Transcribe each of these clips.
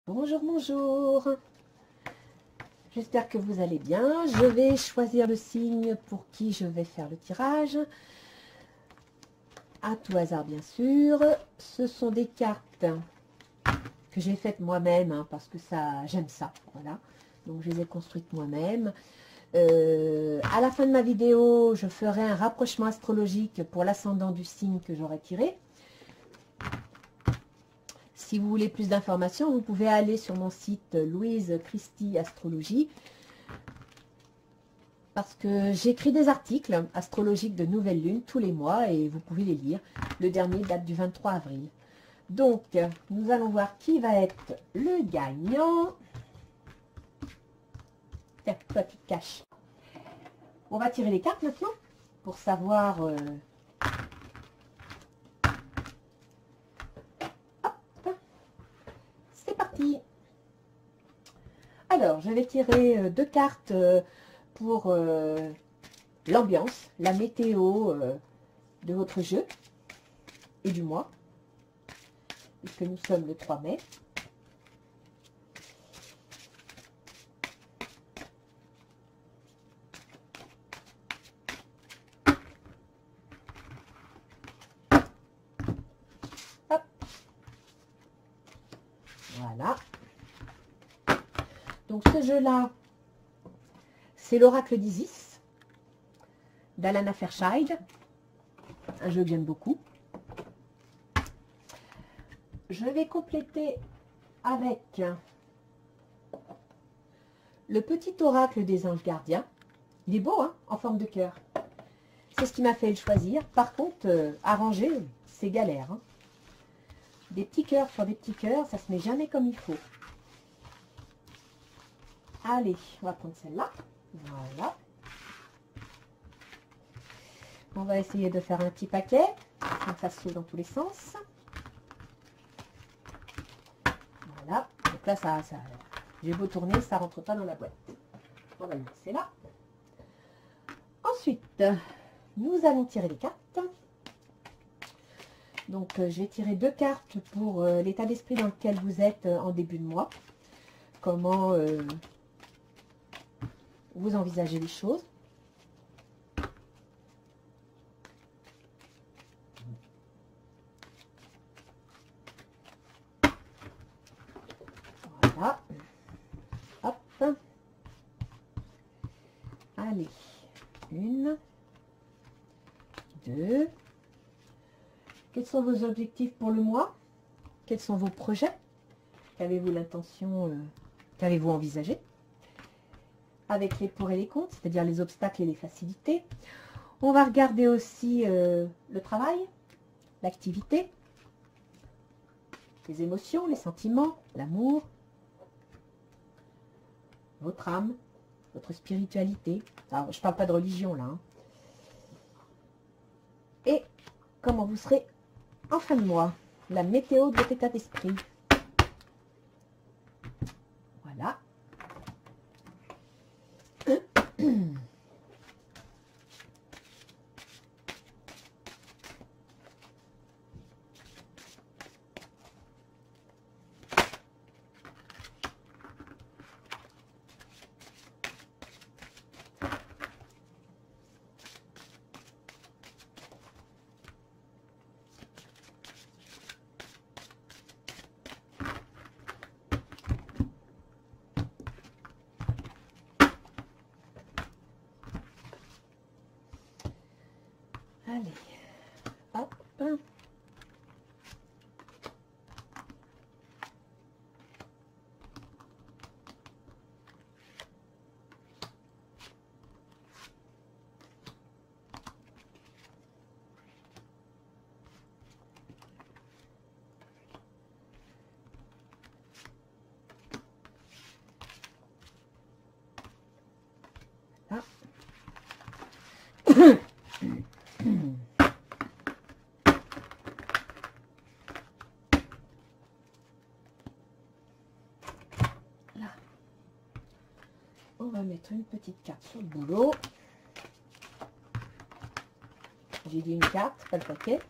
Bonjour, bonjour. J'espère que vous allez bien. Je vais choisir le signe pour qui je vais faire le tirage. À tout hasard, bien sûr. Ce sont des cartes que j'ai faites moi-même, hein, parce que ça, j'aime ça. Voilà. Donc, je les ai construites moi-même. À la fin de ma vidéo, je ferai un rapprochement astrologique pour l'ascendant du signe que j'aurai tiré. Si vous voulez plus d'informations, vous pouvez aller sur mon site Louise Christie Astrologie, parce que j'écris des articles astrologiques de nouvelle lune tous les mois et vous pouvez les lire. Le dernier date du 23 avril. Donc, nous allons voir qui va être le gagnant. Tiens, toi tu te caches. On va tirer les cartes maintenant pour savoir... Hop, c'est parti. Alors, je vais tirer deux cartes pour l'ambiance, la météo de votre jeu et du mois, puisque nous sommes le 3 mai. Hop. Voilà. Donc ce jeu-là, c'est l'Oracle d'Isis, d'Alana Fairchild, un jeu que j'aime beaucoup. Je vais compléter avec le petit oracle des anges gardiens. Il est beau, hein, en forme de cœur. C'est ce qui m'a fait le choisir. Par contre, arranger, c'est galère. Hein. Des petits cœurs sur des petits cœurs, ça se met jamais comme il faut. Allez, on va prendre celle-là. Voilà. On va essayer de faire un petit paquet. Donc ça s'ouvre dans tous les sens. Voilà. Donc là, ça j'ai beau tourner, ça rentre pas dans la boîte. On va le laisser là. Ensuite, nous allons tirer les cartes. Donc, je vais tirer deux cartes pour l'état d'esprit dans lequel vous êtes en début de mois. Comment vous envisagez les choses. Voilà. Hop. Allez. Une. Deux. Quels sont vos objectifs pour le mois? Quels sont vos projets? Qu'avez-vous l'intention, qu'avez-vous envisagé? Avec les pour et les contre, c'est-à-dire les obstacles et les facilités. On va regarder aussi le travail, l'activité, les émotions, les sentiments, l'amour, votre âme, votre spiritualité. Alors, je ne parle pas de religion là. Hein. Et comment vous serez en fin de mois, la météo de votre état d'esprit. Voilà. Allez, hop. Là. Là. On va mettre une petite carte sur le boulot. J'ai dit une carte, pas le paquet.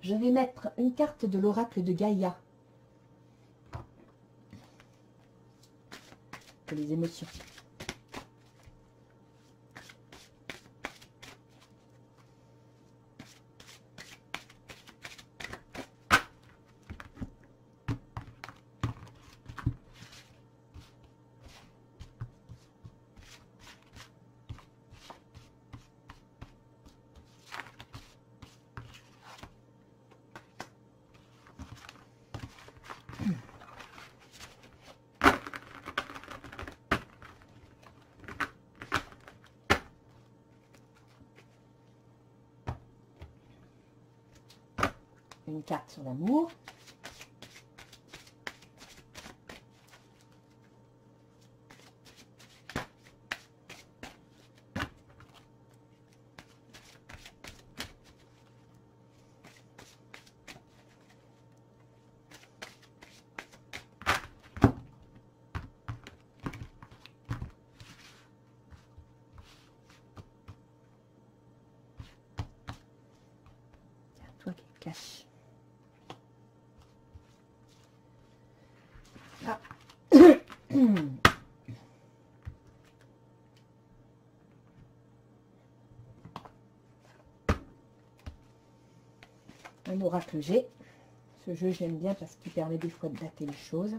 je vais mettre une carte de l'oracle de Gaïa. Pour les émotions. Une carte sur l'amour. C'est toi qui te caches. Ah. Un oracle G. Ce jeu, j'aime bien parce qu'il permet des fois de dater les choses.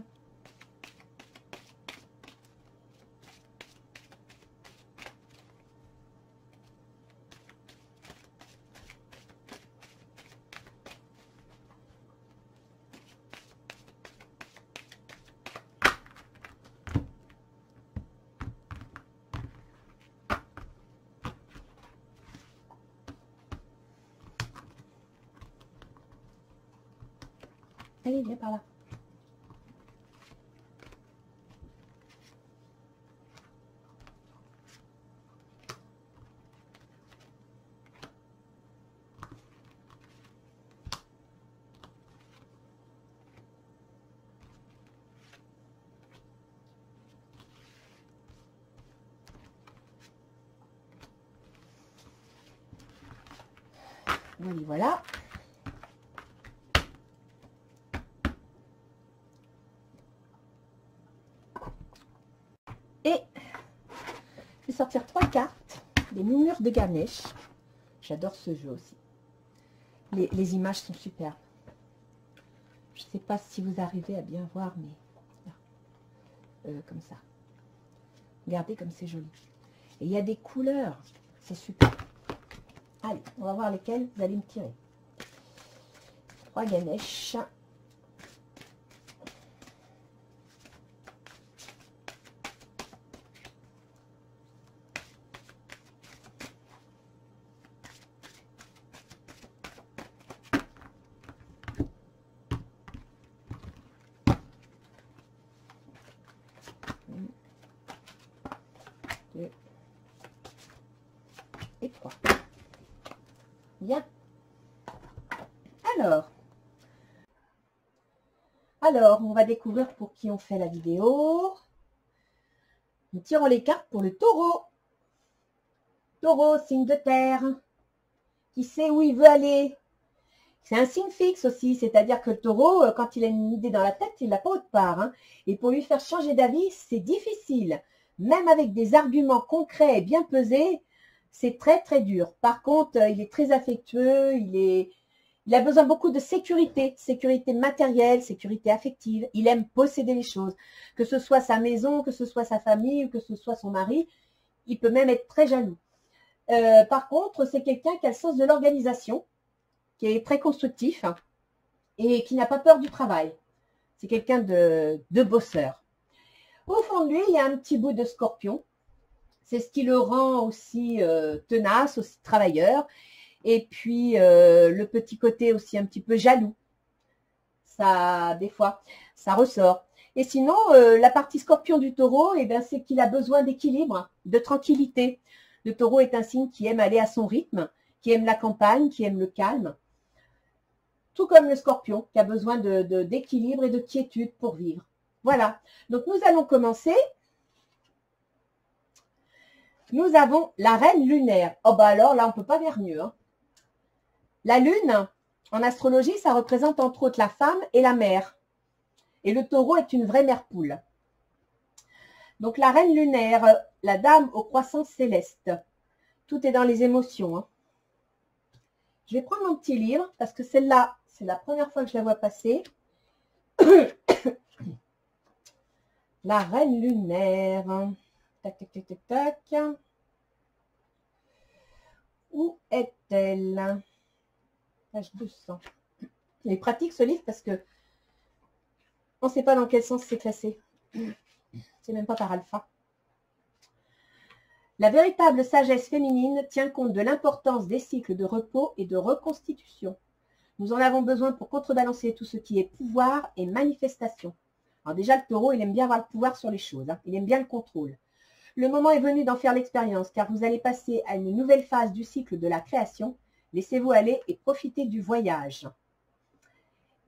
Allez, viens par là. Voilà. Et je vais sortir 3 cartes, des murmures de Ganesh. J'adore ce jeu aussi. Les images sont superbes. Je ne sais pas si vous arrivez à bien voir, mais comme ça. Regardez comme c'est joli. Et il y a des couleurs, c'est super. Allez, on va voir lesquelles vous allez me tirer. 3 Ganesh. Et 3. Bien. Alors, on va découvrir pour qui on fait la vidéo. Nous tirons les cartes pour le taureau. Taureau, signe de terre. Qui sait où il veut aller? C'est un signe fixe aussi, c'est-à-dire que le taureau, quand il a une idée dans la tête, il n'a pas autre part. Hein. Et pour lui faire changer d'avis, c'est difficile. Même avec des arguments concrets et bien pesés, c'est très très dur. Par contre, il est très affectueux, il a besoin beaucoup de sécurité matérielle, sécurité affective. Il aime posséder les choses, que ce soit sa maison, que ce soit sa famille ou que ce soit son mari. Il peut même être très jaloux. Par contre, c'est quelqu'un qui a le sens de l'organisation, qui est très constructif hein, et qui n'a pas peur du travail. C'est quelqu'un de bosseur. Au fond de lui, il y a un petit bout de scorpion. C'est ce qui le rend aussi tenace, aussi travailleur. Et puis, le petit côté aussi un petit peu jaloux. Ça, des fois, ça ressort. Et sinon, la partie scorpion du taureau, eh ben, c'est qu'il a besoin d'équilibre, de tranquillité. Le taureau est un signe qui aime aller à son rythme, qui aime la campagne, qui aime le calme. Tout comme le scorpion, qui a besoin d'équilibre et de quiétude pour vivre. Voilà. Donc, nous allons commencer. Nous avons la reine lunaire. Oh, bah alors, là, on ne peut pas faire mieux. Hein. La lune, En astrologie, ça représente entre autres la femme et la mère. Et le taureau est une vraie mère poule. Donc la reine lunaire, la dame aux croissances célestes. Tout est dans les émotions. Hein. Je vais prendre mon petit livre parce que celle-là, c'est la première fois que je la vois passer. La reine lunaire. Tac, tac, tac, tac, tac. Où est-elle? Page 200. Il est pratique ce livre parce que on ne sait pas dans quel sens c'est classé. C'est même pas par alpha. La véritable sagesse féminine tient compte de l'importance des cycles de repos et de reconstitution. Nous en avons besoin pour contrebalancer tout ce qui est pouvoir et manifestation. Alors déjà, le taureau, il aime bien avoir le pouvoir sur les choses. Hein. Il aime bien le contrôle. Le moment est venu d'en faire l'expérience, car vous allez passer à une nouvelle phase du cycle de la création. Laissez-vous aller et profitez du voyage.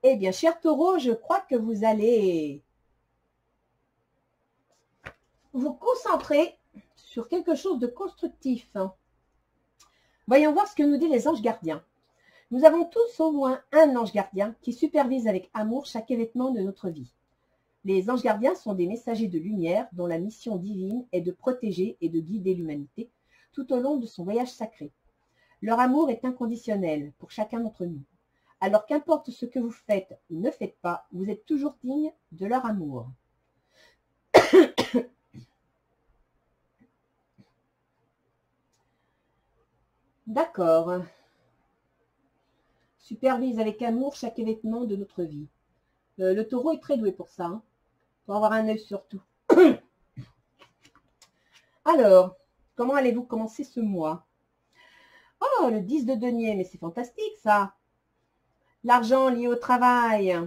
Eh bien, cher taureau, je crois que vous allez vous concentrer sur quelque chose de constructif. Voyons voir ce que nous disent les anges gardiens. Nous avons tous au moins un ange gardien qui supervise avec amour chaque événement de notre vie. Les anges gardiens sont des messagers de lumière dont la mission divine est de protéger et de guider l'humanité tout au long de son voyage sacré. Leur amour est inconditionnel pour chacun d'entre nous. Alors qu'importe ce que vous faites ou ne faites pas, vous êtes toujours digne de leur amour. D'accord. Supervise avec amour chaque événement de notre vie. Le taureau est très doué pour ça, hein, pour avoir un œil sur tout. Alors, comment allez-vous commencer ce mois? Oh, le 10 de denier, mais c'est fantastique ça. L'argent lié au travail.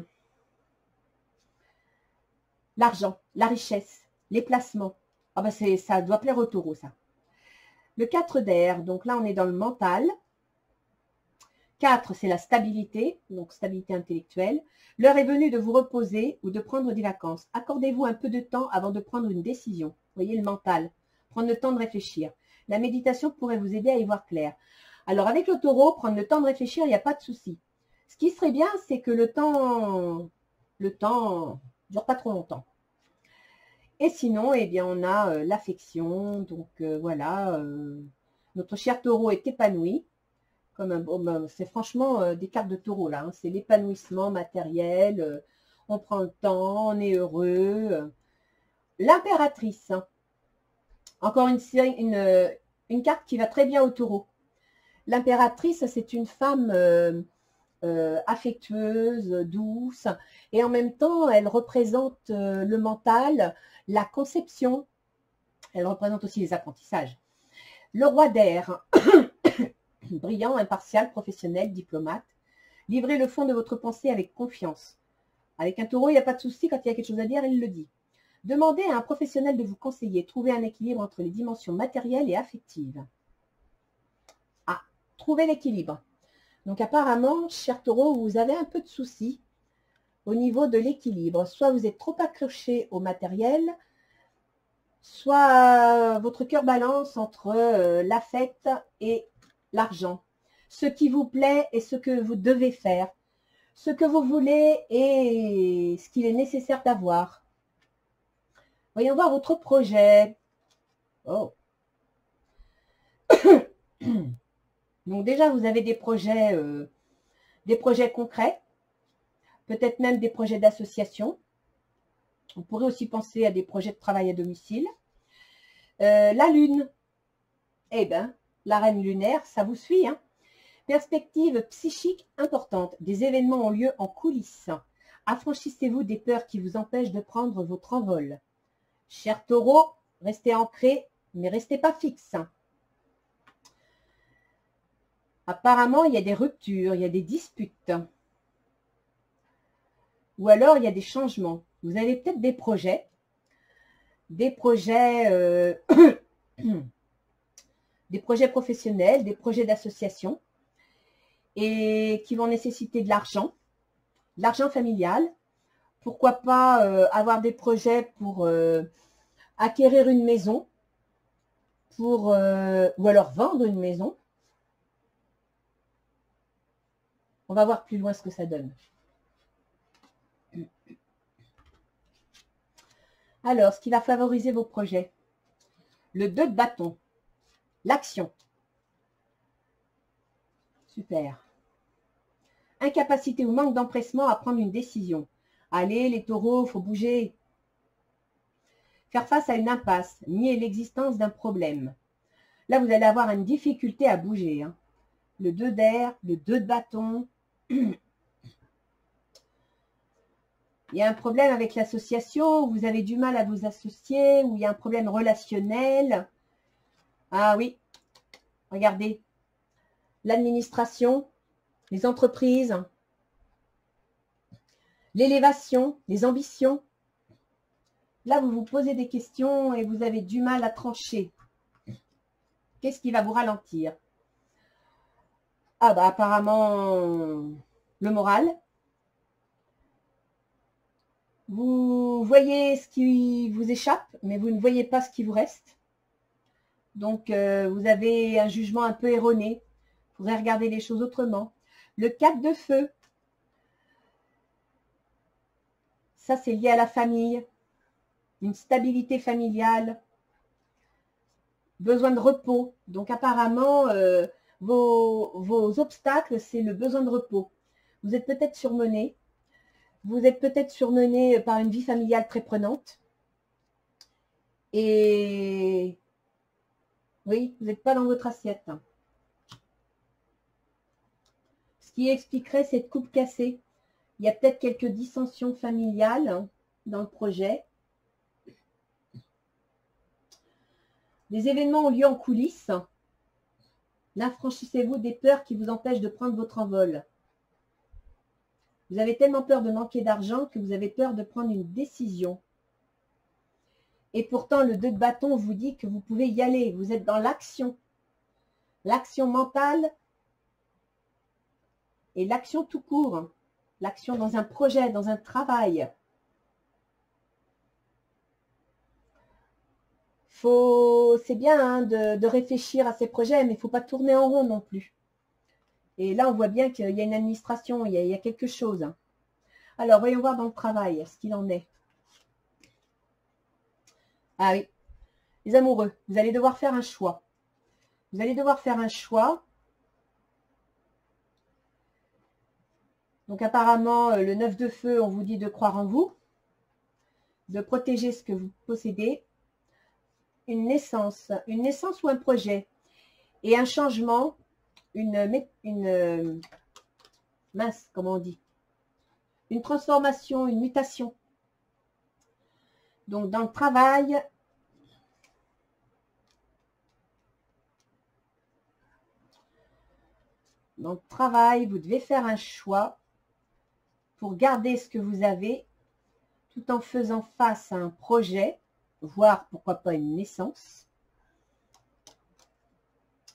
L'argent, la richesse, les placements. Ah ben ça doit plaire au taureau, ça. Le 4 d'air, donc là on est dans le mental. 4, c'est la stabilité, donc stabilité intellectuelle. L'heure est venue de vous reposer ou de prendre des vacances. Accordez-vous un peu de temps avant de prendre une décision. Voyez le mental, prendre le temps de réfléchir. La méditation pourrait vous aider à y voir clair. Alors avec le taureau, prendre le temps de réfléchir, il n'y a pas de souci. Ce qui serait bien, c'est que le temps dure pas trop longtemps. Et sinon, eh bien, on a l'affection. Donc voilà, notre cher taureau est épanoui. C'est franchement des cartes de taureau là. Hein. C'est l'épanouissement matériel. On prend le temps, on est heureux. L'impératrice. Hein. Encore une carte qui va très bien au taureau. L'impératrice, c'est une femme affectueuse, douce, et en même temps, elle représente le mental, la conception. Elle représente aussi les apprentissages. Le roi d'air, brillant, impartial, professionnel, diplomate. Livrez le fond de votre pensée avec confiance. Avec un taureau, il n'y a pas de souci, quand il y a quelque chose à dire, il le dit. Demandez à un professionnel de vous conseiller. Trouvez un équilibre entre les dimensions matérielles et affectives. Ah, trouvez l'équilibre. Donc apparemment, cher taureau, vous avez un peu de soucis au niveau de l'équilibre. Soit vous êtes trop accroché au matériel, soit votre cœur balance entre l'affect et l'argent. Ce qui vous plaît et ce que vous devez faire. Ce que vous voulez et ce qu'il est nécessaire d'avoir. Voyons voir votre projet. Oh. Donc déjà, vous avez des projets concrets, peut-être même des projets d'association. On pourrait aussi penser à des projets de travail à domicile. La lune, eh bien, la reine lunaire, ça vous suit. Hein. Perspective psychique importante. Des événements ont lieu en coulisses. Affranchissez-vous des peurs qui vous empêchent de prendre votre envol. Cher taureau, restez ancré, mais restez pas fixe. Apparemment, il y a des ruptures, il y a des disputes. Ou alors, il y a des changements. Vous avez peut-être des projets des projets professionnels, des projets d'association, et qui vont nécessiter de l'argent familial. Pourquoi pas avoir des projets pour acquérir une maison, ou alors vendre une maison. On va voir plus loin ce que ça donne. Alors, ce qui va favoriser vos projets. Le 2 de bâton. L'action. Super. Incapacité ou manque d'empressement à prendre une décision. Allez, les taureaux, il faut bouger. Faire face à une impasse, nier l'existence d'un problème. Là, vous allez avoir une difficulté à bouger. Hein. Le 2 d'air, le 2 de bâton. Il y a un problème avec l'association, vous avez du mal à vous associer, ou il y a un problème relationnel. Ah oui, regardez. L'administration, les entreprises, l'élévation, les ambitions. Là, vous vous posez des questions et vous avez du mal à trancher. Qu'est-ce qui va vous ralentir? Ah bah apparemment, le moral. Vous voyez ce qui vous échappe, mais vous ne voyez pas ce qui vous reste. Donc, vous avez un jugement un peu erroné. Il faudrait regarder les choses autrement. Le 4 de feu. Ça, c'est lié à la famille. Une stabilité familiale. Besoin de repos. Donc, apparemment, vos obstacles, c'est le besoin de repos. Vous êtes peut-être surmené. Vous êtes peut-être surmené par une vie familiale très prenante. Et oui, vous n'êtes pas dans votre assiette. Ce qui expliquerait cette coupe cassée. Il y a peut-être quelques dissensions familiales dans le projet. Des événements ont lieu en coulisses. N'affranchissez-vous des peurs qui vous empêchent de prendre votre envol. Vous avez tellement peur de manquer d'argent que vous avez peur de prendre une décision. Et pourtant, le 2 de bâton vous dit que vous pouvez y aller. Vous êtes dans l'action. L'action mentale et l'action tout court. L'action dans un projet, dans un travail. C'est bien hein, de réfléchir à ces projets, mais il ne faut pas tourner en rond non plus. Et là, on voit bien qu'il y a une administration, il y a quelque chose. Hein. Alors, voyons voir dans le travail ce qu'il en est. Ah oui, les amoureux, vous allez devoir faire un choix. Vous allez devoir faire un choix. Donc, apparemment, le 9 de feu, on vous dit de croire en vous, de protéger ce que vous possédez. Une naissance ou un projet. Et un changement, mince, comment on dit? Une transformation, une mutation. Donc, dans le travail, vous devez faire un choix pour garder ce que vous avez tout en faisant face à un projet, voire pourquoi pas une naissance.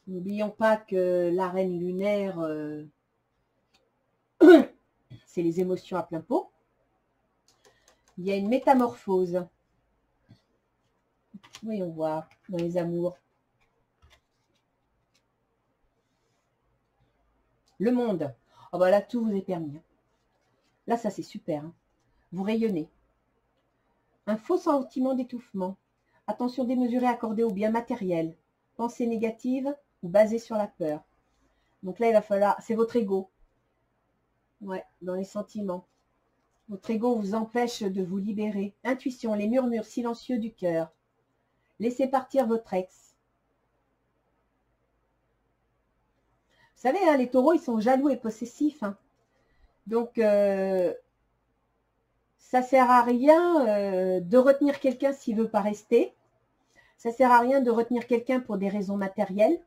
N'oublions pas que la reine lunaire, c'est les émotions à plein pot. Il y a une métamorphose. Voyons voir dans les amours. Le monde. Oh bah là, tout vous est permis. Là, ça c'est super. Hein. Vous rayonnez. Un faux sentiment d'étouffement. Attention démesurée accordée au bien matériel. Pensée négative ou basée sur la peur. Donc là, il va falloir... C'est votre ego. Ouais, dans les sentiments. Votre ego vous empêche de vous libérer. Intuition, les murmures silencieux du cœur. Laissez partir votre ex. Vous savez, hein, les taureaux, ils sont jaloux et possessifs. Hein. Donc, ça sert à rien de retenir quelqu'un s'il ne veut pas rester. Ça sert à rien de retenir quelqu'un pour des raisons matérielles.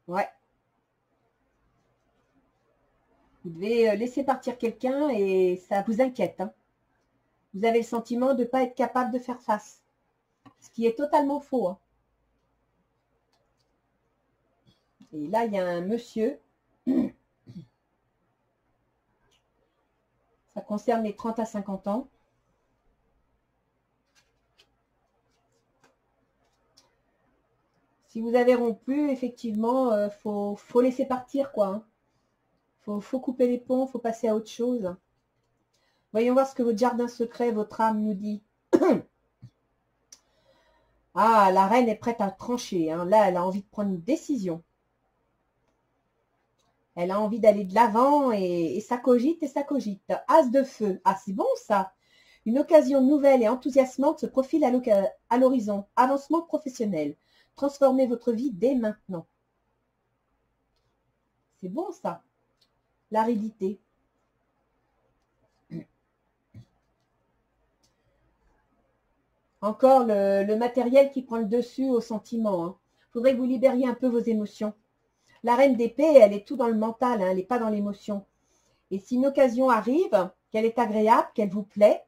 Ouais. Vous devez laisser partir quelqu'un et ça vous inquiète. Hein. Vous avez le sentiment de ne pas être capable de faire face. Ce qui est totalement faux. Hein. Et là, il y a un monsieur Ça concerne les 30 à 50 ans. Si vous avez rompu, effectivement, faut laisser partir, quoi. Hein. Faut couper les ponts, faut passer à autre chose. Voyons voir ce que votre jardin secret, votre âme nous dit. Ah, la reine est prête à trancher. Hein. Là, elle a envie de prendre une décision. Elle a envie d'aller de l'avant et ça cogite et ça cogite. As de feu. Ah, c'est bon ça. Une occasion nouvelle et enthousiasmante se profile à l'horizon. Avancement professionnel. Transformez votre vie dès maintenant. C'est bon ça. L'aridité. Encore le matériel qui prend le dessus au sentiment. Hein. Faudrait que vous libériez un peu vos émotions. La reine d'épée, elle est tout dans le mental, hein, elle n'est pas dans l'émotion. Et si une occasion arrive, qu'elle est agréable, qu'elle vous plaît,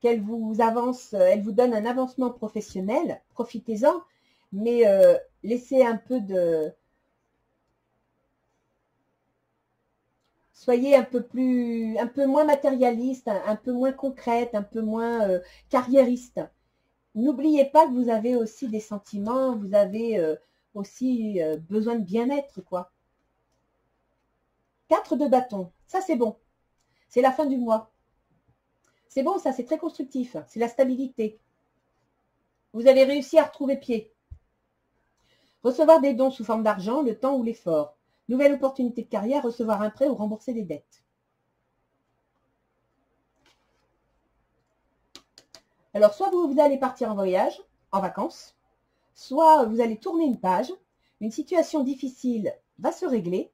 qu'elle vous avance, elle vous donne un avancement professionnel, profitez-en, mais laissez un peu de... Soyez un peu moins matérialiste, un peu moins concrète, un peu moins carriériste. N'oubliez pas que vous avez aussi des sentiments, vous avez aussi besoin de bien-être, quoi. 4 de bâton, ça c'est bon. C'est la fin du mois. C'est bon, ça, c'est très constructif. C'est la stabilité. Vous avez réussi à retrouver pied. Recevoir des dons sous forme d'argent, le temps ou l'effort. Nouvelle opportunité de carrière, recevoir un prêt ou rembourser des dettes. Alors, soit vous allez partir en voyage, en vacances, soit vous allez tourner une page. Une situation difficile va se régler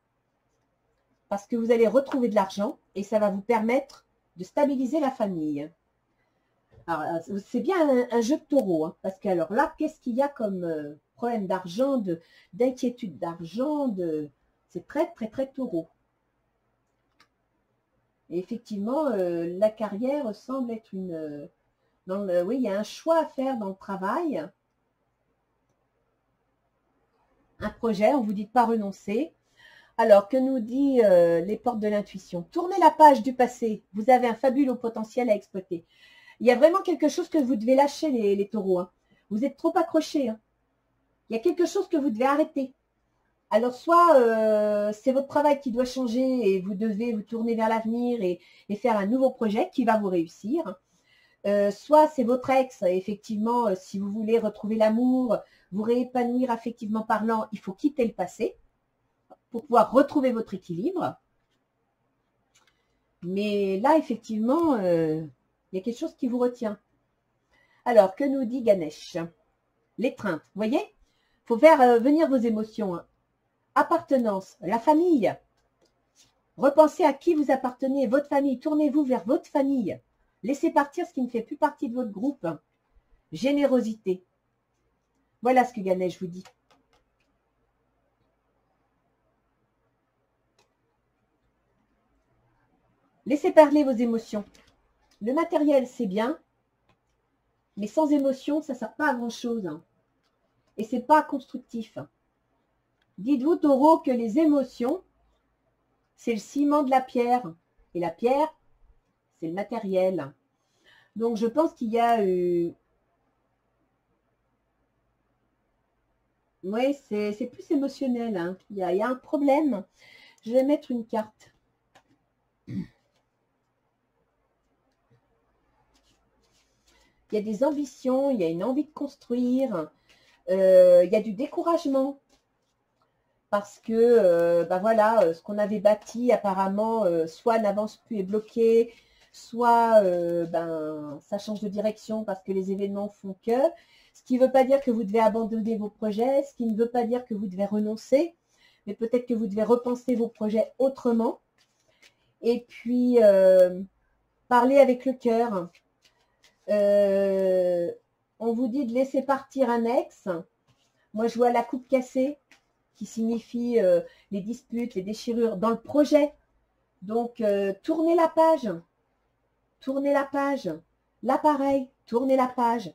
parce que vous allez retrouver de l'argent et ça va vous permettre de stabiliser la famille. Alors, c'est bien un jeu de taureau, hein, parce que alors là, qu'est-ce qu'il y a comme problème d'argent, d'inquiétude d'argent, c'est très, très, très taureau. Et effectivement, la carrière semble être une... oui, il y a un choix à faire dans le travail. Un projet, on vous dit de ne pas renoncer. Alors, que nous dit les portes de l'intuition? Tournez la page du passé. Vous avez un fabuleux potentiel à exploiter. Il y a vraiment quelque chose que vous devez lâcher, les taureaux. Hein. Vous êtes trop accrochés. Hein. Il y a quelque chose que vous devez arrêter. Alors, soit c'est votre travail qui doit changer et vous devez vous tourner vers l'avenir et faire un nouveau projet qui va vous réussir. Soit c'est votre ex, effectivement, si vous voulez retrouver l'amour, vous réépanouir affectivement parlant, il faut quitter le passé pour pouvoir retrouver votre équilibre. Mais là, effectivement, il y a quelque chose qui vous retient. Alors, que nous dit Ganesh? L'étreinte, vous voyez? Il faut faire venir vos émotions. Hein. Appartenance, la famille. Repensez à qui vous appartenez, votre famille. Tournez-vous vers votre famille. Laissez partir ce qui ne fait plus partie de votre groupe. Générosité. Voilà ce que Ganesh vous dit. Laissez parler vos émotions. Le matériel, c'est bien, mais sans émotion, ça ne sert pas à grand-chose. Hein. Et ce n'est pas constructif. Dites-vous, taureau, que les émotions, c'est le ciment de la pierre. Et la pierre, c'est le matériel. Donc, je pense qu'il y a... oui, c'est plus émotionnel. Hein. Il y a un problème. Je vais mettre une carte. Il y a des ambitions, il y a une envie de construire. Il y a du découragement. Parce que, ben voilà, ce qu'on avait bâti, apparemment, soit n'avance plus, est bloqué, soit ben, ça change de direction parce que les événements font que. Ce qui ne veut pas dire que vous devez abandonner vos projets, ce qui ne veut pas dire que vous devez renoncer, mais peut-être que vous devez repenser vos projets autrement. Et puis, parler avec le cœur. On vous dit de laisser partir un ex. Moi, je vois la coupe cassée, qui signifie les disputes, les déchirures dans le projet. Donc, tournez la page. Tournez la page. Là, pareil, tournez la page.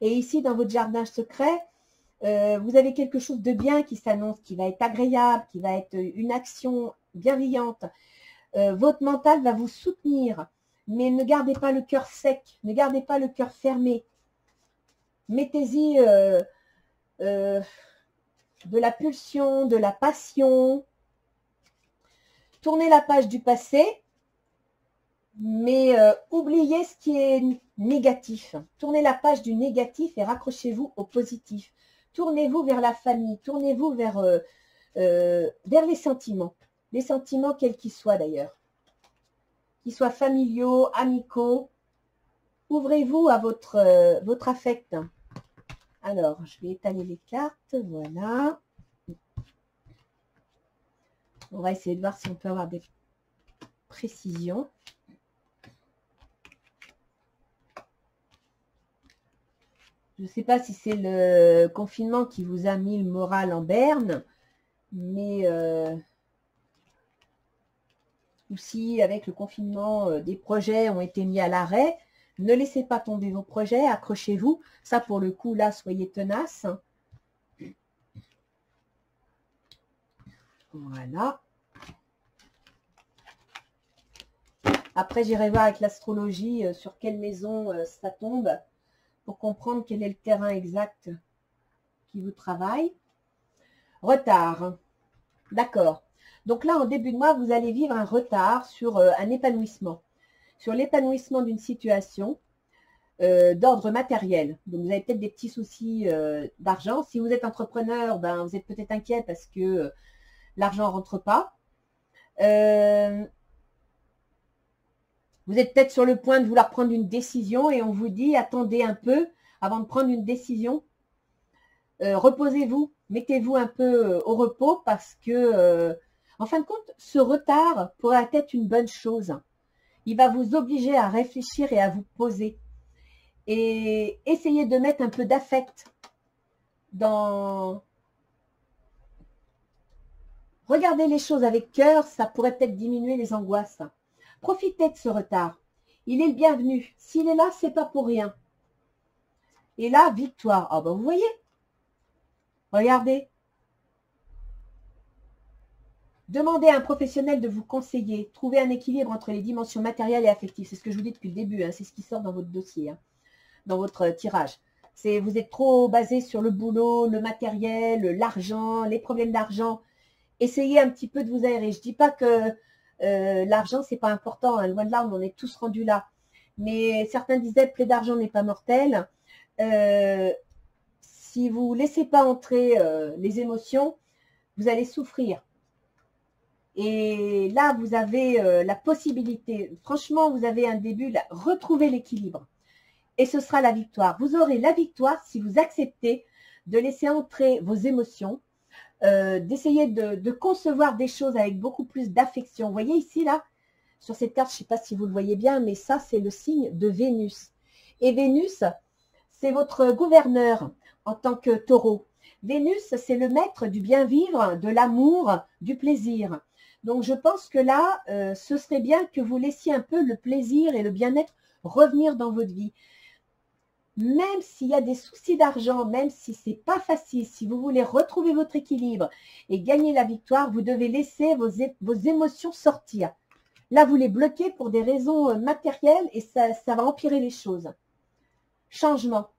Et ici, dans votre jardin secret, Vous avez quelque chose de bien qui s'annonce, qui va être agréable, qui va être une action bienveillante. Votre mental va vous soutenir, mais ne gardez pas le cœur sec, ne gardez pas le cœur fermé. Mettez-y de la pulsion, de la passion. Tournez la page du passé, mais oubliez ce qui est négatif. Tournez la page du négatif et raccrochez-vous au positif. Tournez-vous vers la famille, tournez-vous vers les sentiments quels qu'ils soient d'ailleurs, qu'ils soient familiaux, amicaux. Ouvrez-vous à votre affect. Alors, je vais étaler les cartes, voilà. On va essayer de voir si on peut avoir des précisions. Je ne sais pas si c'est le confinement qui vous a mis le moral en berne, mais ou si avec le confinement, des projets ont été mis à l'arrêt. Ne laissez pas tomber vos projets, accrochez-vous. Ça, pour le coup, là, soyez tenaces. Voilà. Après, j'irai voir avec l'astrologie sur quelle maison ça tombe pour comprendre quel est le terrain exact qui vous travaille. Retard. D'accord. Donc là, en début de mois, vous allez vivre un retard sur un épanouissement. Sur l'épanouissement d'une situation d'ordre matériel. Donc, vous avez peut-être des petits soucis d'argent. Si vous êtes entrepreneur, ben, vous êtes peut-être inquiet parce que l'argent ne rentre pas. Vous êtes peut-être sur le point de vouloir prendre une décision et on vous dit, attendez un peu avant de prendre une décision. Reposez-vous, mettez-vous un peu au repos parce que, en fin de compte, ce retard pourrait être une bonne chose. Il va vous obliger à réfléchir et à vous poser. Et essayez de mettre un peu d'affect dans... Regardez les choses avec cœur, ça pourrait peut-être diminuer les angoisses. Profitez de ce retard. Il est le bienvenu. S'il est là, c'est pas pour rien. Et là, victoire. Ah ben vous voyez. Regardez. Demandez à un professionnel de vous conseiller. Trouvez un équilibre entre les dimensions matérielles et affectives. C'est ce que je vous dis depuis le début. Hein. C'est ce qui sort dans votre dossier, hein, dans votre tirage. Vous êtes trop basé sur le boulot, le matériel, l'argent, les problèmes d'argent. Essayez un petit peu de vous aérer. Je ne dis pas que l'argent, c'est pas important. Hein. Loin de là, on en est tous rendus là. Mais certains disaient, plaie d'argent n'est pas mortel. Si vous ne laissez pas entrer les émotions, vous allez souffrir. Et là, vous avez la possibilité, franchement, vous avez un début, là, retrouvez l'équilibre. Et ce sera la victoire. Vous aurez la victoire si vous acceptez de laisser entrer vos émotions, d'essayer de concevoir des choses avec beaucoup plus d'affection. Vous voyez ici, là, sur cette carte, je ne sais pas si vous le voyez bien, mais ça, c'est le signe de Vénus. Et Vénus, c'est votre gouverneur en tant que taureau. Vénus, c'est le maître du bien vivre, de l'amour, du plaisir. Donc, je pense que là, ce serait bien que vous laissiez un peu le plaisir et le bien-être revenir dans votre vie. Même s'il y a des soucis d'argent, même si ce n'est pas facile, si vous voulez retrouver votre équilibre et gagner la victoire, vous devez laisser vos émotions sortir. Là, vous les bloquez pour des raisons matérielles et ça va empirer les choses. Changement.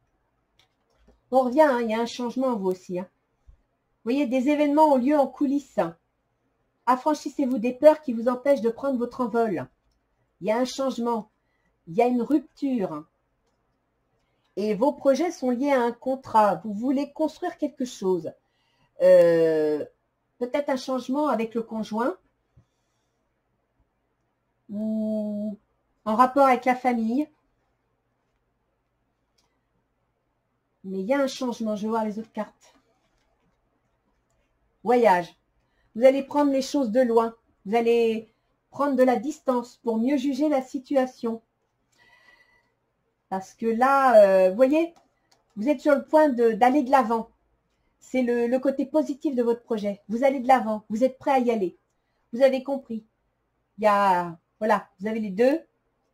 On revient, hein, il y a un changement, vous aussi. Hein. Vous voyez, des événements ont lieu en coulisses. Affranchissez-vous des peurs qui vous empêchent de prendre votre envol. Il y a un changement. Il y a une rupture. Et vos projets sont liés à un contrat. Vous voulez construire quelque chose. Peut-être un changement avec le conjoint. Ou en rapport avec la famille. Mais il y a un changement. Je vais voir les autres cartes. Voyage. Vous allez prendre les choses de loin. Vous allez prendre de la distance pour mieux juger la situation. Parce que là, vous voyez, vous êtes sur le point d'aller de l'avant. C'est le côté positif de votre projet. Vous allez de l'avant. Vous êtes prêt à y aller. Vous avez compris. Il y a, voilà, vous avez les deux.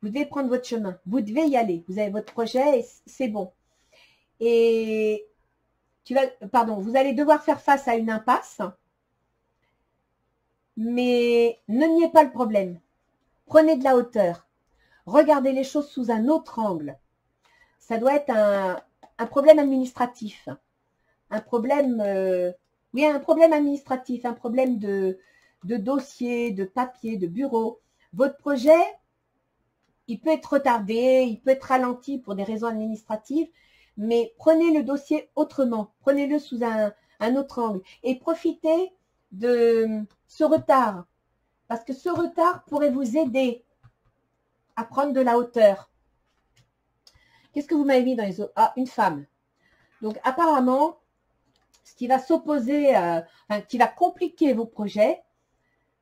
Vous devez prendre votre chemin. Vous devez y aller. Vous avez votre projet et c'est bon. Et vous allez devoir faire face à une impasse, mais ne niez pas le problème. Prenez de la hauteur. Regardez les choses sous un autre angle. Ça doit être un problème administratif. Un problème, oui, un problème administratif, un problème de dossier, de papier, de bureau. Votre projet, il peut être retardé, il peut être ralenti pour des raisons administratives, mais prenez le dossier autrement. Prenez-le sous un autre angle et profitez de ce retard. Parce que ce retard pourrait vous aider à prendre de la hauteur. Qu'est-ce que vous m'avez mis dans les autres? Ah, une femme. Donc, apparemment, ce qui va s'opposer, qui va compliquer vos projets,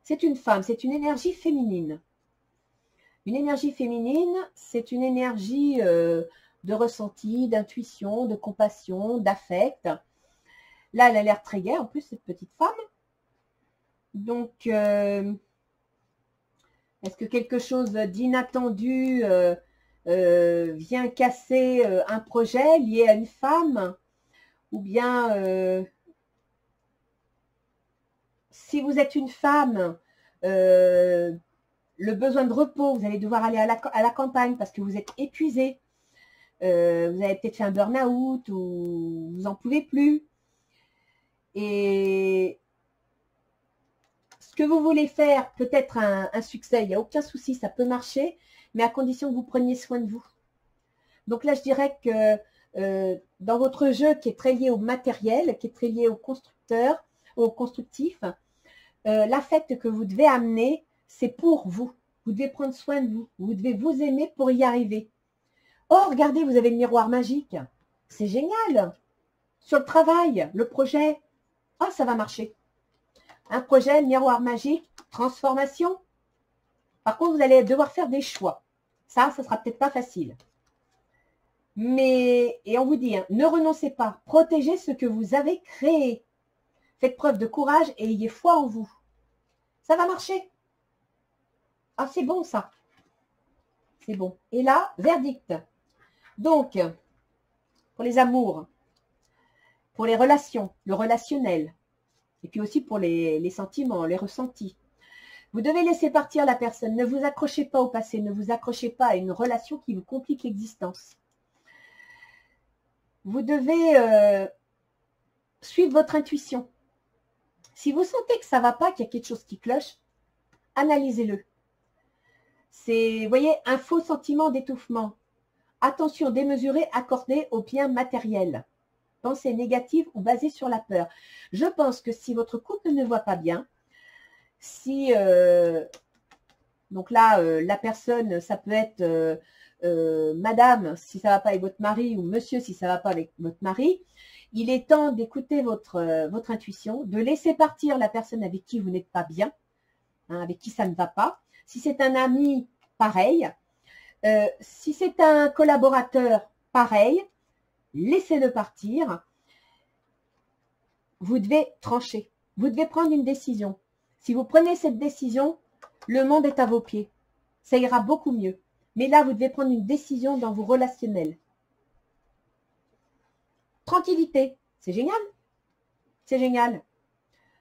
c'est une femme, c'est une énergie féminine. Une énergie féminine, c'est une énergie de ressenti, d'intuition, de compassion, d'affect. Là, elle a l'air très gaie, en plus, cette petite femme. Donc, est-ce que quelque chose d'inattendu vient casser un projet lié à une femme? Ou bien, si vous êtes une femme, le besoin de repos, vous allez devoir aller à la campagne parce que vous êtes épuisé. Vous avez peut-être fait un burn-out ou vous n'en pouvez plus. Et ce que vous voulez faire, peut-être un succès, il n'y a aucun souci, ça peut marcher, mais à condition que vous preniez soin de vous. Donc là, je dirais que dans votre jeu qui est très lié au matériel, qui est très lié au constructeur, au constructif, l'affect que vous devez amener, c'est pour vous. Vous devez prendre soin de vous. Vous devez vous aimer pour y arriver. Oh, regardez, vous avez le miroir magique. C'est génial. Sur le travail, le projet, ah, ça va marcher. Un projet, miroir magique, transformation. Par contre, vous allez devoir faire des choix. Ça sera peut-être pas facile. Mais, et on vous dit, hein, ne renoncez pas. Protégez ce que vous avez créé. Faites preuve de courage et ayez foi en vous. Ça va marcher. Ah, c'est bon ça. C'est bon. Et là, verdict. Donc, pour les amours, pour les relations, le relationnel, et puis aussi pour les sentiments, les ressentis. Vous devez laisser partir la personne. Ne vous accrochez pas au passé. Ne vous accrochez pas à une relation qui vous complique l'existence. Vous devez suivre votre intuition. Si vous sentez que ça ne va pas, qu'il y a quelque chose qui cloche, analysez-le. C'est, vous voyez, un faux sentiment d'étouffement. Attention démesurée accordée aux biens matériels. Pensée négative ou basée sur la peur. Je pense que si votre couple ne va pas bien, si, donc là, la personne, ça peut être madame, si ça ne va pas avec votre mari, ou monsieur, si ça ne va pas avec votre mari, il est temps d'écouter votre intuition, de laisser partir la personne avec qui vous n'êtes pas bien, hein, avec qui ça ne va pas. Si c'est un ami, pareil. Si c'est un collaborateur, pareil. Laissez-le partir. Vous devez trancher. Vous devez prendre une décision. Si vous prenez cette décision, le monde est à vos pieds. Ça ira beaucoup mieux. Mais là, vous devez prendre une décision dans vos relationnels. Tranquillité, c'est génial. C'est génial.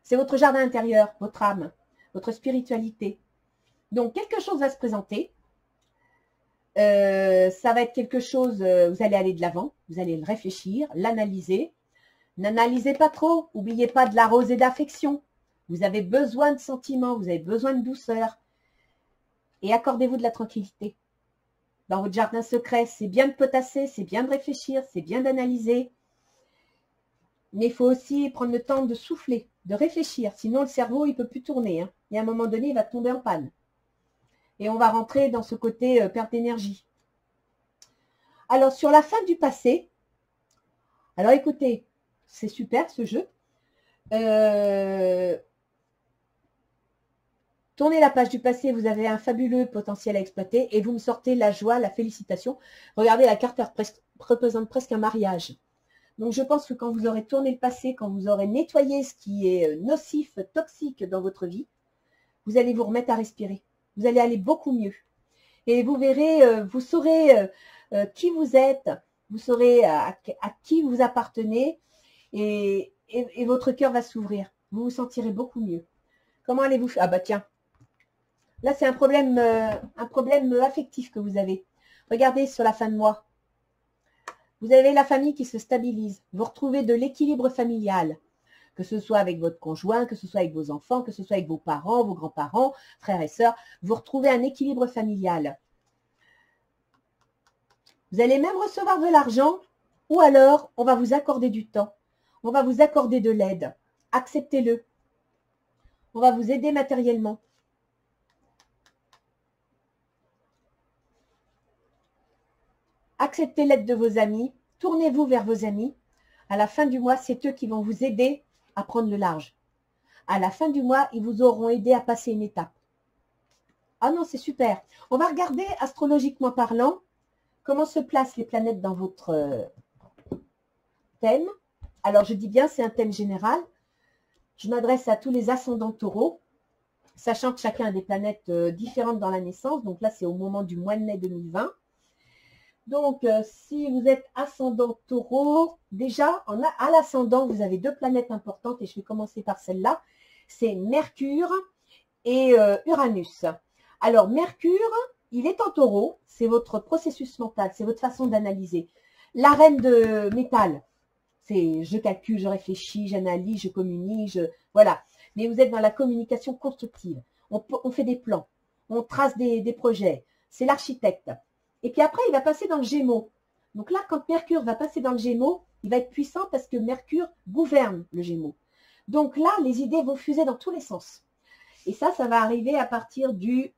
C'est votre jardin intérieur, votre âme, votre spiritualité. Donc, quelque chose va se présenter. Ça va être quelque chose, vous allez aller de l'avant, vous allez le réfléchir, l'analyser. N'analysez pas trop, n'oubliez pas de la rosée d'affection. Vous avez besoin de sentiments, vous avez besoin de douceur. Et accordez-vous de la tranquillité. Dans votre jardin secret, c'est bien de potasser, c'est bien de réfléchir, c'est bien d'analyser. Mais il faut aussi prendre le temps de souffler, de réfléchir. Sinon, le cerveau, il ne peut plus tourner. Hein. Et à un moment donné, il va tomber en panne. Et on va rentrer dans ce côté perte d'énergie. Alors, sur la fin du passé, alors écoutez, c'est super ce jeu. Tournez la page du passé, vous avez un fabuleux potentiel à exploiter et vous me sortez la joie, la félicitation. Regardez, la carte représente presque un mariage. Donc, je pense que quand vous aurez tourné le passé, quand vous aurez nettoyé ce qui est nocif, toxique dans votre vie, vous allez vous remettre à respirer. Vous allez aller beaucoup mieux. Et vous verrez, vous saurez qui vous êtes, vous saurez à qui vous appartenez. et votre cœur va s'ouvrir. Vous vous sentirez beaucoup mieux. Comment allez-vous faire? Ah bah tiens, là c'est un problème affectif que vous avez. Regardez sur la fin de mois. Vous avez la famille qui se stabilise. Vous retrouvez de l'équilibre familial. Que ce soit avec votre conjoint, que ce soit avec vos enfants, que ce soit avec vos parents, vos grands-parents, frères et sœurs. Vous retrouvez un équilibre familial. Vous allez même recevoir de l'argent ou alors on va vous accorder du temps. On va vous accorder de l'aide. Acceptez-le. On va vous aider matériellement. Acceptez l'aide de vos amis. Tournez-vous vers vos amis. À la fin du mois, c'est eux qui vont vous aider à prendre le large. À la fin du mois, ils vous auront aidé à passer une étape. Ah non, c'est super. On va regarder, astrologiquement parlant, comment se placent les planètes dans votre thème. Alors, je dis bien, c'est un thème général. Je m'adresse à tous les ascendants taureaux, sachant que chacun a des planètes différentes dans la naissance. Donc là, c'est au moment du mois de mai 2020. Donc, si vous êtes ascendant taureau, déjà, à l'ascendant, vous avez deux planètes importantes et je vais commencer par celle-là. C'est Mercure et Uranus. Alors, Mercure, il est en taureau, c'est votre processus mental, c'est votre façon d'analyser. La reine de métal, c'est je calcule, je réfléchis, j'analyse, je communique, voilà. Mais vous êtes dans la communication constructive. On fait des plans, on trace des projets. C'est l'architecte. Et puis après, il va passer dans le Gémeaux. Donc là, quand Mercure va passer dans le Gémeaux, il va être puissant parce que Mercure gouverne le Gémeaux. Donc là, les idées vont fuser dans tous les sens. Et ça va arriver à partir du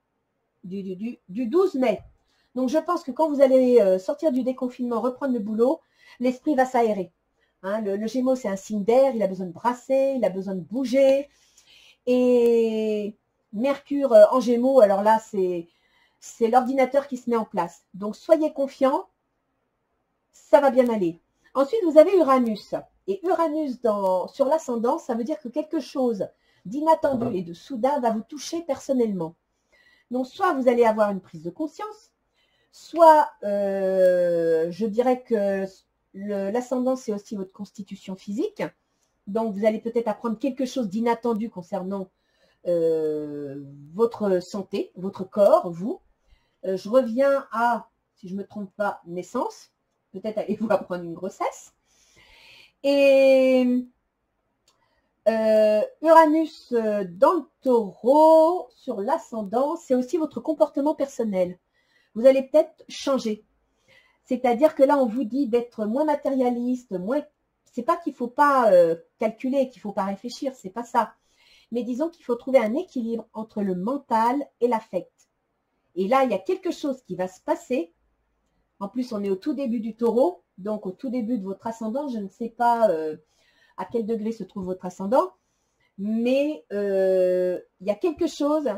12 mai. Donc je pense que quand vous allez sortir du déconfinement, reprendre le boulot, l'esprit va s'aérer. Hein, le Gémeaux, c'est un signe d'air, il a besoin de brasser, il a besoin de bouger. Et Mercure en Gémeaux, alors là, c'est l'ordinateur qui se met en place. Donc, soyez confiants, ça va bien aller. Ensuite, vous avez Uranus. Et Uranus sur l'ascendant, ça veut dire que quelque chose d'inattendu et de soudain va vous toucher personnellement. Donc, soit vous allez avoir une prise de conscience, soit je dirais que l'ascendant, c'est aussi votre constitution physique. Donc, vous allez peut-être apprendre quelque chose d'inattendu concernant votre santé, votre corps, vous. Je reviens à, si je ne me trompe pas, naissance. Peut-être allez-vous apprendre une grossesse. Et Uranus dans le taureau, sur l'ascendant, c'est aussi votre comportement personnel. Vous allez peut-être changer. C'est-à-dire que là, on vous dit d'être moins matérialiste, moins... C'est pas qu'il ne faut pas calculer, qu'il ne faut pas réfléchir, c'est pas ça. Mais disons qu'il faut trouver un équilibre entre le mental et l'affect. Et là, il y a quelque chose qui va se passer. En plus, on est au tout début du taureau, donc au tout début de votre ascendant. Je ne sais pas à quel degré se trouve votre ascendant, mais il y a quelque chose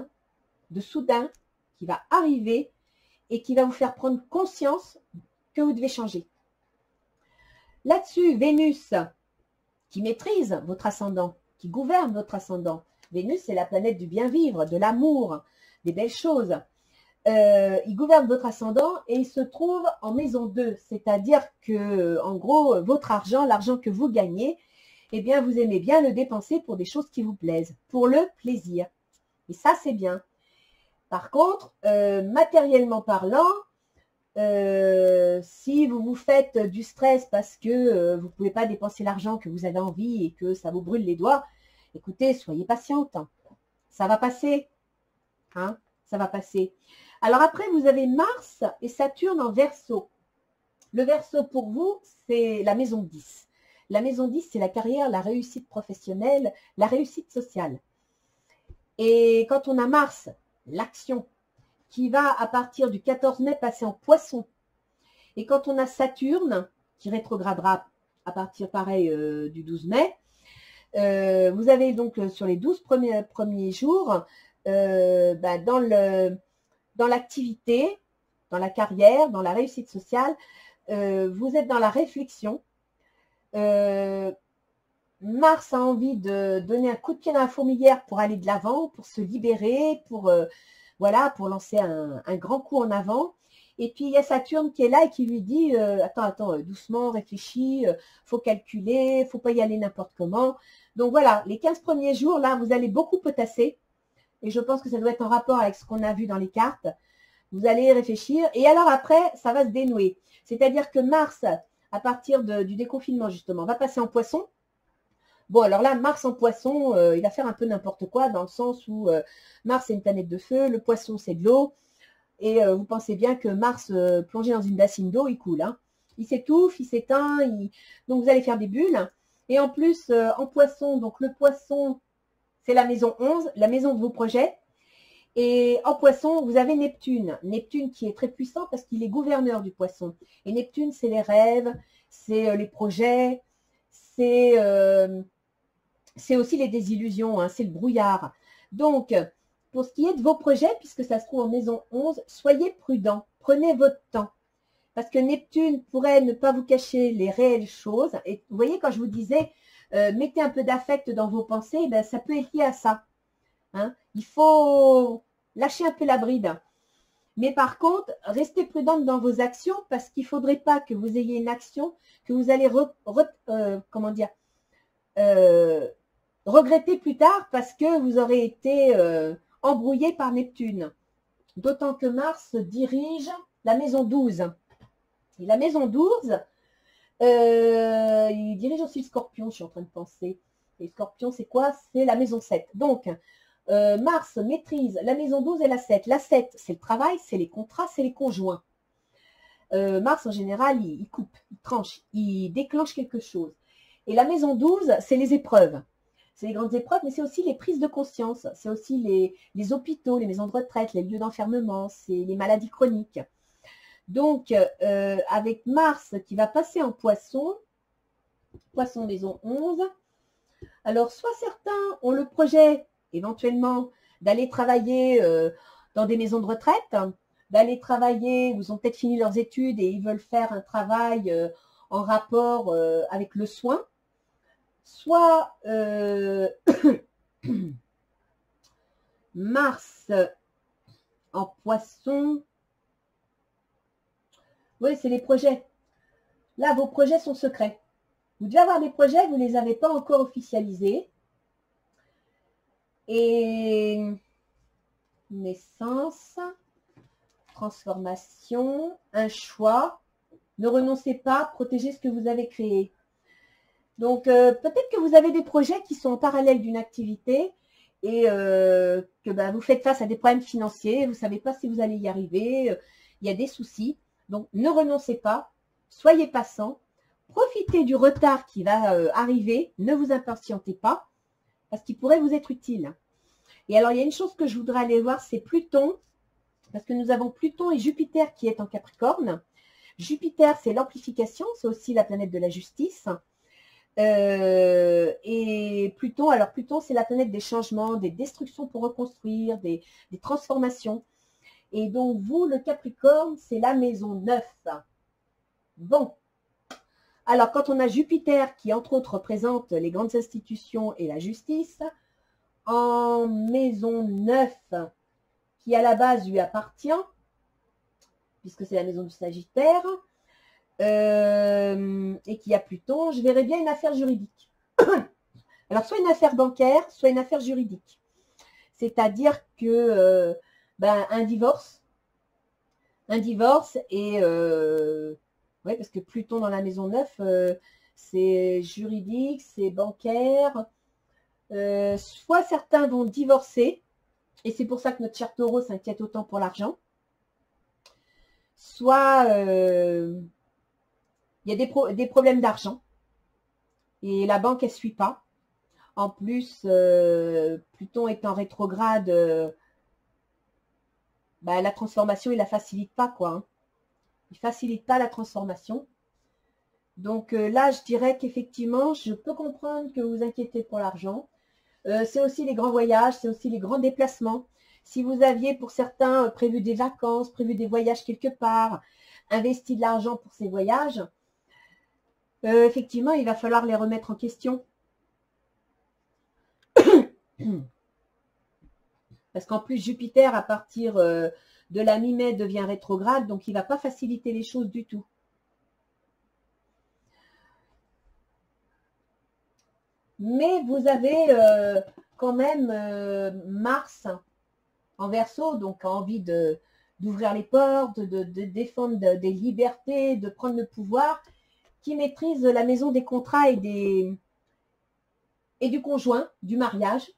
de soudain qui va arriver et qui va vous faire prendre conscience que vous devez changer. Là-dessus, Vénus, qui maîtrise votre ascendant, qui gouverne votre ascendant. Vénus, c'est la planète du bien-vivre, de l'amour, des belles choses. Il gouverne votre ascendant et il se trouve en maison 2, c'est-à-dire que, en gros, votre argent, l'argent que vous gagnez, eh bien, vous aimez bien le dépenser pour des choses qui vous plaisent, pour le plaisir. Et ça, c'est bien. Par contre, matériellement parlant, si vous vous faites du stress parce que vous ne pouvez pas dépenser l'argent que vous avez envie et que ça vous brûle les doigts, écoutez, soyez patiente. Ça va passer. Hein, ça va passer. Alors après, vous avez Mars et Saturne en Verseau. Le Verseau, pour vous, c'est la maison 10. La maison 10, c'est la carrière, la réussite professionnelle, la réussite sociale. Et quand on a Mars, l'action, qui va à partir du 14 mai passer en Poisson. Et quand on a Saturne, qui rétrogradera à partir, pareil, du 12 mai, vous avez donc sur les 12 premiers jours, dans l'activité, dans la carrière, dans la réussite sociale, vous êtes dans la réflexion. Mars a envie de donner un coup de pied dans la fourmilière pour aller de l'avant, pour se libérer, pour, voilà, pour lancer un grand coup en avant. Et puis, il y a Saturne qui est là et qui lui dit, attends, doucement, réfléchis, faut calculer, faut pas y aller n'importe comment. Donc voilà, les 15 premiers jours, là, vous allez beaucoup potasser. Et je pense que ça doit être en rapport avec ce qu'on a vu dans les cartes. Vous allez réfléchir. Et alors après, ça va se dénouer. C'est-à-dire que Mars, à partir du déconfinement, justement, va passer en Poisson. Bon, alors là, Mars en Poisson, il va faire un peu n'importe quoi, dans le sens où Mars, c'est une planète de feu, le Poisson, c'est de l'eau. Et vous pensez bien que Mars, plongé dans une bassine d'eau, il coule. Hein. Il s'étouffe, il s'éteint. Donc, vous allez faire des bulles. Et en plus, en Poisson, donc le Poisson, c'est la maison 11, la maison de vos projets. Et en Poisson, vous avez Neptune. Neptune qui est très puissant parce qu'il est gouverneur du Poisson. Et Neptune, c'est les rêves, c'est les projets, c'est aussi les désillusions, hein, c'est le brouillard. Donc, pour ce qui est de vos projets, puisque ça se trouve en maison 11, soyez prudents, prenez votre temps. Parce que Neptune pourrait ne pas vous cacher les réelles choses. Et vous voyez, quand je vous disais, mettez un peu d'affect dans vos pensées, ben, ça peut être lié à ça. Hein. Il faut lâcher un peu la bride. Mais par contre, restez prudente dans vos actions parce qu'il ne faudrait pas que vous ayez une action que vous allez regretter plus tard parce que vous aurez été embrouillé par Neptune. D'autant que Mars dirige la maison 12. Et la maison 12, il dirige aussi le Scorpion, je suis en train de penser. Et le Scorpion, c'est quoi? C'est la maison 7. Donc, Mars maîtrise la maison 12 et la 7. La 7, c'est le travail, c'est les contrats, c'est les conjoints. Mars, en général, il coupe, il tranche, il déclenche quelque chose. Et la maison 12, c'est les épreuves. C'est les grandes épreuves, mais c'est aussi les prises de conscience. C'est aussi les hôpitaux, les maisons de retraite, les lieux d'enfermement, c'est les maladies chroniques. Donc, avec Mars qui va passer en Poisson, Poisson maison 11, alors soit certains ont le projet éventuellement d'aller travailler dans des maisons de retraite, d'aller travailler, ou ils ont peut-être fini leurs études et ils veulent faire un travail en rapport avec le soin, soit Mars en Poisson. Oui, c'est les projets. Là, vos projets sont secrets. Vous devez avoir des projets, vous ne les avez pas encore officialisés. Et naissance, transformation, un choix. Ne renoncez pas, protégez ce que vous avez créé. Donc, peut-être que vous avez des projets qui sont en parallèle d'une activité et que vous faites face à des problèmes financiers, vous ne savez pas si vous allez y arriver, il y a des soucis. Donc, ne renoncez pas, soyez patient, profitez du retard qui va arriver, ne vous impatientez pas, parce qu'il pourrait vous être utile. Et alors, il y a une chose que je voudrais aller voir, c'est Pluton, parce que nous avons Pluton et Jupiter qui est en Capricorne. Jupiter, c'est l'amplification, c'est aussi la planète de la justice. Et Pluton, alors Pluton, c'est la planète des changements, des destructions pour reconstruire, des transformations. Et donc, vous, le Capricorne, c'est la maison 9. Bon. Alors, quand on a Jupiter, qui entre autres représente les grandes institutions et la justice, en maison 9, qui à la base lui appartient, puisque c'est la maison du Sagittaire, et qui a Pluton, je verrais bien une affaire juridique. Alors, soit une affaire bancaire, soit une affaire juridique. C'est-à-dire que un divorce et ouais, parce que Pluton dans la maison 9, c'est juridique, c'est bancaire. Soit certains vont divorcer, et c'est pour ça que notre cher Taureau s'inquiète autant pour l'argent. Soit il y a des problèmes d'argent et la banque, elle ne suit pas. En plus, Pluton est en rétrograde, la transformation, il ne la facilite pas, quoi. Hein. Il ne facilite pas la transformation. Donc là, je dirais qu'effectivement, je peux comprendre que vous vous inquiétez pour l'argent. C'est aussi les grands voyages, c'est aussi les grands déplacements. Si vous aviez pour certains prévu des vacances, prévu des voyages quelque part, investi de l'argent pour ces voyages, effectivement, il va falloir les remettre en question. Parce qu'en plus, Jupiter, à partir de la mi-mai devient rétrograde, donc il ne va pas faciliter les choses du tout. Mais vous avez quand même Mars en Verseau, donc envie d'ouvrir les portes, de défendre des libertés, de prendre le pouvoir, qui maîtrise la maison des contrats et du conjoint, du mariage.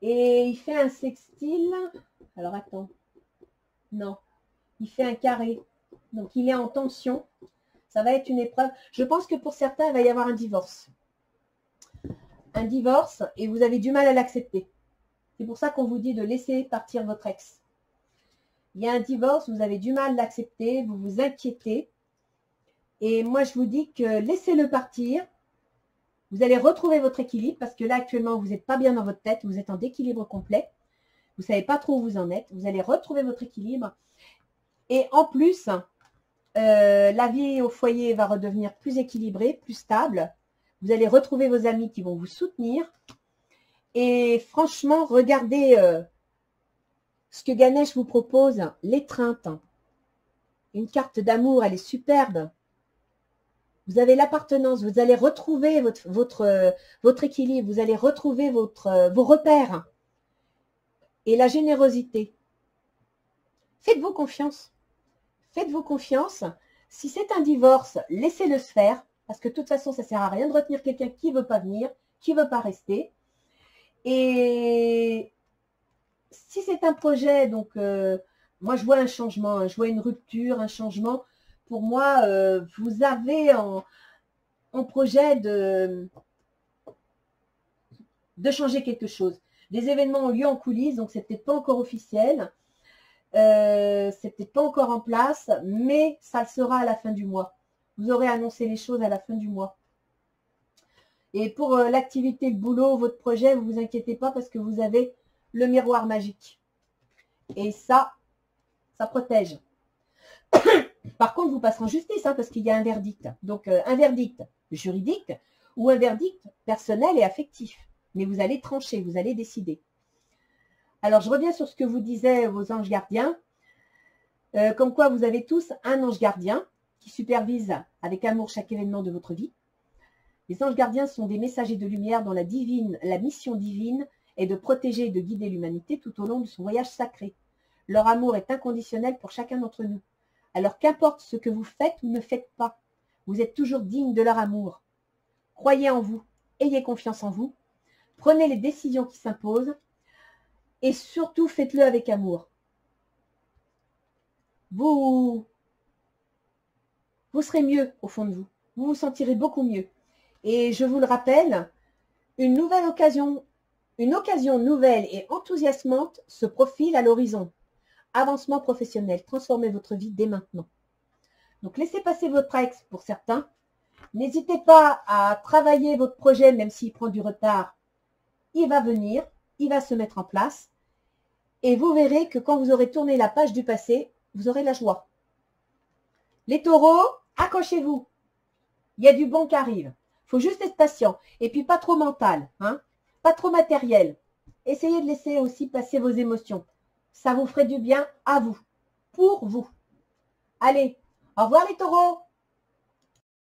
Et il fait un sextile. Alors attends. Non. Il fait un carré. Donc il est en tension. Ça va être une épreuve. Je pense que pour certains, il va y avoir un divorce. Un divorce et vous avez du mal à l'accepter. C'est pour ça qu'on vous dit de laisser partir votre ex. Il y a un divorce, vous avez du mal à l'accepter, vous vous inquiétez. Et moi, je vous dis que laissez-le partir. Vous allez retrouver votre équilibre parce que là, actuellement, vous n'êtes pas bien dans votre tête. Vous êtes en déséquilibre complet. Vous ne savez pas trop où vous en êtes. Vous allez retrouver votre équilibre. Et en plus, la vie au foyer va redevenir plus équilibrée, plus stable. Vous allez retrouver vos amis qui vont vous soutenir. Et franchement, regardez ce que Ganesh vous propose, l'étreinte. Une carte d'amour, elle est superbe. Vous avez l'appartenance, vous allez retrouver votre équilibre, vous allez retrouver vos repères et la générosité. Faites-vous confiance. Faites-vous confiance. Si c'est un divorce, laissez-le se faire, parce que de toute façon, ça ne sert à rien de retenir quelqu'un qui ne veut pas venir, qui ne veut pas rester. Et si c'est un projet, donc moi je vois un changement, je vois une rupture, un changement. Pour moi, vous avez en projet de changer quelque chose. Des événements ont lieu en coulisses, donc c'est peut-être pas encore officiel. C'est peut-être pas encore en place, mais ça le sera à la fin du mois. Vous aurez annoncé les choses à la fin du mois. Et pour l'activité, le boulot, votre projet, vous ne vous inquiétez pas parce que vous avez le miroir magique. Et ça protège. Par contre, vous passerez en justice hein, parce qu'il y a un verdict. Donc, un verdict juridique ou un verdict personnel et affectif. Mais vous allez trancher, vous allez décider. Alors, je reviens sur ce que vous disaient vos anges gardiens. Comme quoi, vous avez tous un ange gardien qui supervise avec amour chaque événement de votre vie. Les anges gardiens sont des messagers de lumière dont la mission divine est de protéger et de guider l'humanité tout au long de son voyage sacré. Leur amour est inconditionnel pour chacun d'entre nous. Alors qu'importe ce que vous faites ou ne faites pas, vous êtes toujours digne de leur amour. Croyez en vous, ayez confiance en vous, prenez les décisions qui s'imposent et surtout faites-le avec amour. Vous serez mieux au fond de vous. Vous vous sentirez beaucoup mieux. Et je vous le rappelle, une occasion nouvelle et enthousiasmante se profile à l'horizon. Avancement professionnel, transformez votre vie dès maintenant. Donc laissez passer votre ex pour certains. N'hésitez pas à travailler votre projet même s'il prend du retard. Il va venir, il va se mettre en place. Et vous verrez que quand vous aurez tourné la page du passé, vous aurez la joie. Les taureaux, accrochez-vous. Il y a du bon qui arrive. Il faut juste être patient. Et puis pas trop mental, hein, pas trop matériel. Essayez de laisser aussi passer vos émotions. Ça vous ferait du bien à vous, pour vous. Allez, au revoir les taureaux.